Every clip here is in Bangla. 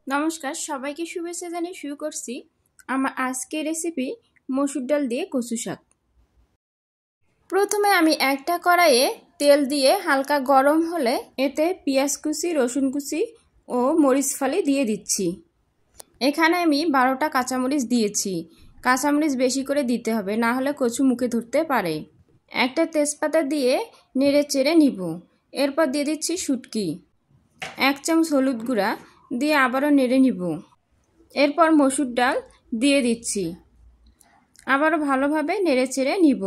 নমস্কার, সবাইকে শুভেচ্ছা জানিয়ে শুরু করছি আমার আজকের রেসিপি মসুর ডাল দিয়ে কচু শাক। প্রথমে আমি একটা কড়াইয়ে তেল দিয়ে হালকা গরম হলে এতে পেঁয়াজ কুচি, রসুন কুচি ও মরিচ ফালি দিয়ে দিচ্ছি। এখানে আমি 12টা কাঁচামরিচ দিয়েছি। কাঁচামরিচ বেশি করে দিতে হবে, না হলে কচু মুখে ধরতে পারে। একটা তেজপাতা দিয়ে নেড়ে চেড়ে নিব। এরপর দিয়ে দিচ্ছি শুটকি, 1 চামচ হলুদ গুঁড়া দিয়ে আবারও নেড়ে নিব। এরপর মসুর ডাল দিয়ে দিচ্ছি, আবারও ভালোভাবে নেড়ে চেড়ে নিব।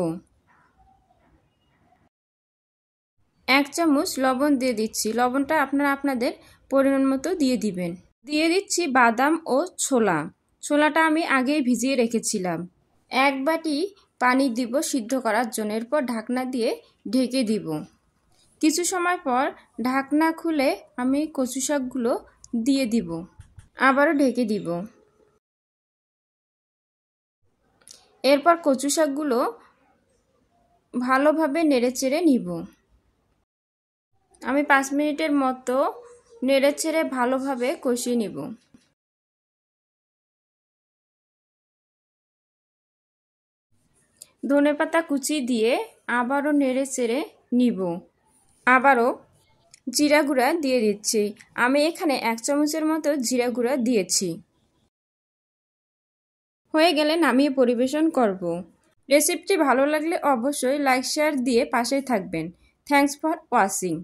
1 চামচ লবণ দিয়ে দিচ্ছি, লবণটা আপনারা আপনাদের পরিমাণ মতো দিয়ে দিবেন। দিয়ে দিচ্ছি বাদাম ও ছোলা, ছোলাটা আমি আগেই ভিজিয়ে রেখেছিলাম। 1 বাটি পানি দিব সিদ্ধ করার জন্য। এরপর ঢাকনা দিয়ে ঢেকে দিব। কিছু সময় পর ঢাকনা খুলে আমি কচু শাকগুলো দিয়ে দিব, আবারও ঢেকে দিব। এরপর কচু শাকগুলো ভালোভাবে নেড়েচেড়ে নিব। আমি 5 মিনিটের মতো নেড়েচেড়ে ভালোভাবে কষিয়ে নিব। ধনেপাতা কুচি দিয়ে আবারও নেড়েচেড়ে নিব। আবারও জিরা গুঁড়া দিয়ে দিচ্ছি। আমি এখানে 1 চামচের মতো জিরা গুঁড়া দিয়েছি। হয়ে গেলে নামিয়ে পরিবেশন করব। রেসিপিটি ভালো লাগলে অবশ্যই লাইক শেয়ার দিয়ে পাশেই থাকবেন। Thanks for watching.